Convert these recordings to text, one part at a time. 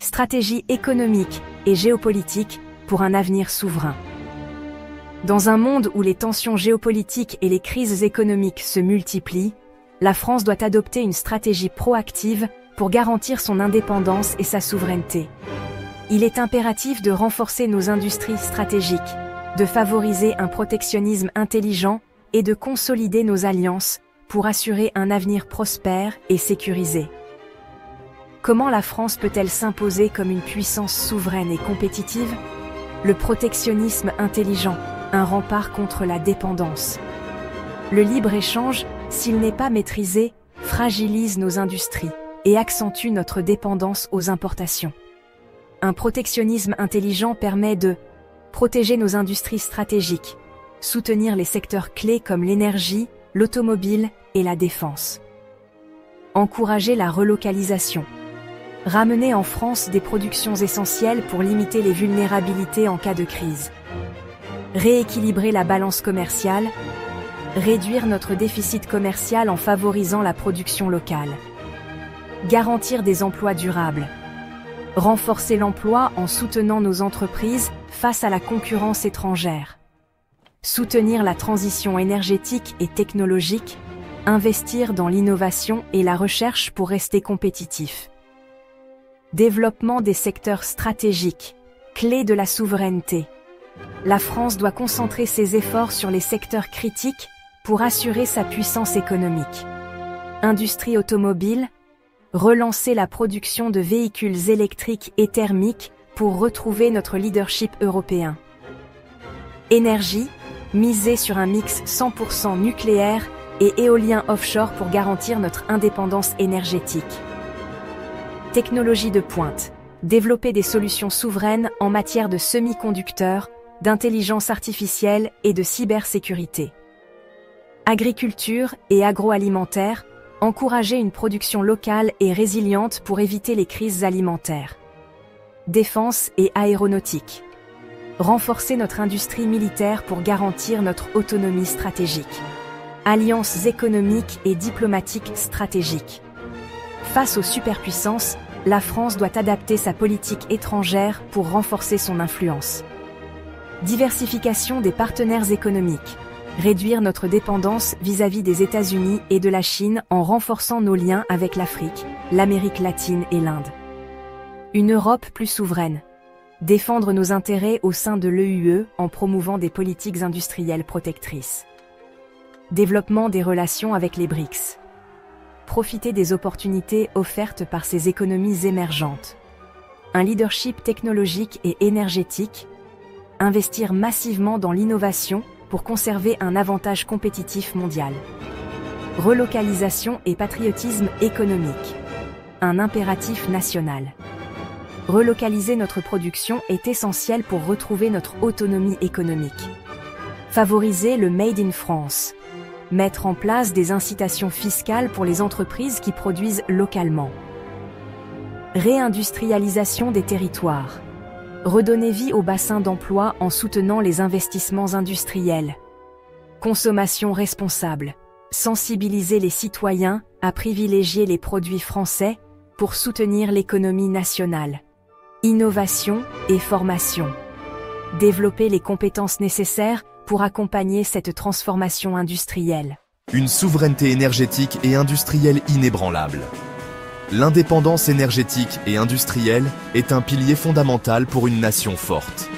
stratégie économique et géopolitique pour un avenir souverain. Dans un monde où les tensions géopolitiques et les crises économiques se multiplient, la France doit adopter une stratégie proactive pour garantir son indépendance et sa souveraineté. Il est impératif de renforcer nos industries stratégiques, de favoriser un protectionnisme intelligent et de consolider nos alliances pour assurer un avenir prospère et sécurisé. Comment la France peut-elle s'imposer comme une puissance souveraine et compétitive? Le protectionnisme intelligent, un rempart contre la dépendance. Le libre-échange, s'il n'est pas maîtrisé, fragilise nos industries et accentue notre dépendance aux importations. Un protectionnisme intelligent permet de protéger nos industries stratégiques, soutenir les secteurs clés comme l'énergie, l'automobile et la défense. Encourager la relocalisation. Ramener en France des productions essentielles pour limiter les vulnérabilités en cas de crise. Rééquilibrer la balance commerciale. Réduire notre déficit commercial en favorisant la production locale. Garantir des emplois durables. Renforcer l'emploi en soutenant nos entreprises face à la concurrence étrangère. Soutenir la transition énergétique et technologique. Investir dans l'innovation et la recherche pour rester compétitif. Développement des secteurs stratégiques, clés de la souveraineté. La France doit concentrer ses efforts sur les secteurs critiques pour assurer sa puissance économique. Industrie automobile, relancer la production de véhicules électriques et thermiques pour retrouver notre leadership européen. Énergie, miser sur un mix 100% nucléaire et éolien offshore pour garantir notre indépendance énergétique. Technologie de pointe, développer des solutions souveraines en matière de semi-conducteurs, d'intelligence artificielle et de cybersécurité. Agriculture et agroalimentaire, encourager une production locale et résiliente pour éviter les crises alimentaires. Défense et aéronautique. Renforcer notre industrie militaire pour garantir notre autonomie stratégique. Alliances économiques et diplomatiques stratégiques. Face aux superpuissances, la France doit adapter sa politique étrangère pour renforcer son influence. Diversification des partenaires économiques. Réduire notre dépendance vis-à-vis des États-Unis et de la Chine en renforçant nos liens avec l'Afrique, l'Amérique latine et l'Inde. Une Europe plus souveraine. Défendre nos intérêts au sein de l'EUE en promouvant des politiques industrielles protectrices. Développement des relations avec les BRICS. Profiter des opportunités offertes par ces économies émergentes. Un leadership technologique et énergétique. Investir massivement dans l'innovation pour conserver un avantage compétitif mondial. Relocalisation et patriotisme économique. Un impératif national. Relocaliser notre production est essentiel pour retrouver notre autonomie économique. Favoriser le Made in France. Mettre en place des incitations fiscales pour les entreprises qui produisent localement. Réindustrialisation des territoires. Redonner vie au bassin d'emploi en soutenant les investissements industriels. Consommation responsable. Sensibiliser les citoyens à privilégier les produits français pour soutenir l'économie nationale. Innovation et formation. Développer les compétences nécessaires pour accompagner cette transformation industrielle. Une souveraineté énergétique et industrielle inébranlable. L'indépendance énergétique et industrielle est un pilier fondamental pour une nation forte.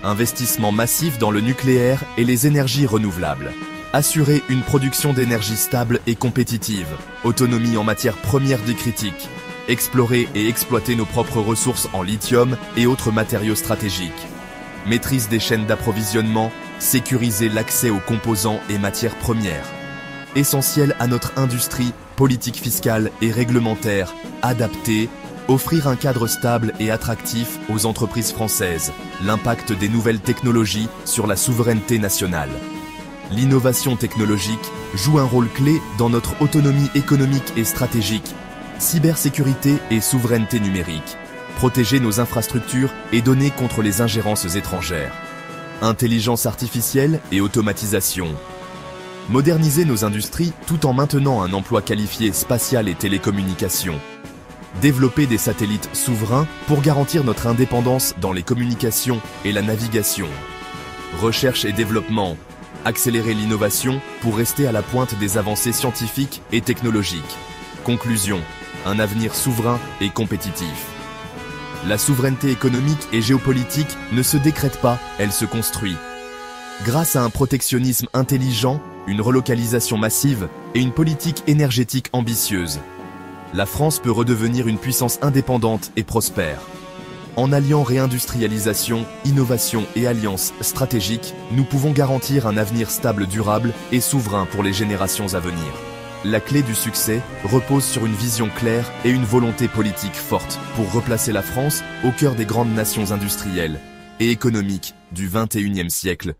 Investissement massif dans le nucléaire et les énergies renouvelables. Assurer une production d'énergie stable et compétitive. Autonomie en matières premières dits critiques. Explorer et exploiter nos propres ressources en lithium et autres matériaux stratégiques. Maîtrise des chaînes d'approvisionnement. Sécuriser l'accès aux composants et matières premières. Essentiel à notre industrie, politique fiscale et réglementaire, adaptée, offrir un cadre stable et attractif aux entreprises françaises, l'impact des nouvelles technologies sur la souveraineté nationale. L'innovation technologique joue un rôle clé dans notre autonomie économique et stratégique, cybersécurité et souveraineté numérique, protéger nos infrastructures et donner contre les ingérences étrangères. Intelligence artificielle et automatisation. Moderniser nos industries tout en maintenant un emploi qualifié spatial et télécommunications. Développer des satellites souverains pour garantir notre indépendance dans les communications et la navigation. Recherche et développement. Accélérer l'innovation pour rester à la pointe des avancées scientifiques et technologiques. Conclusion. Un avenir souverain et compétitif. La souveraineté économique et géopolitique ne se décrète pas, elle se construit. Grâce à un protectionnisme intelligent, une relocalisation massive et une politique énergétique ambitieuse, la France peut redevenir une puissance indépendante et prospère. En alliant réindustrialisation, innovation et alliances stratégiques, nous pouvons garantir un avenir stable, durable et souverain pour les générations à venir. La clé du succès repose sur une vision claire et une volonté politique forte pour replacer la France au cœur des grandes nations industrielles et économiques du XXIe siècle.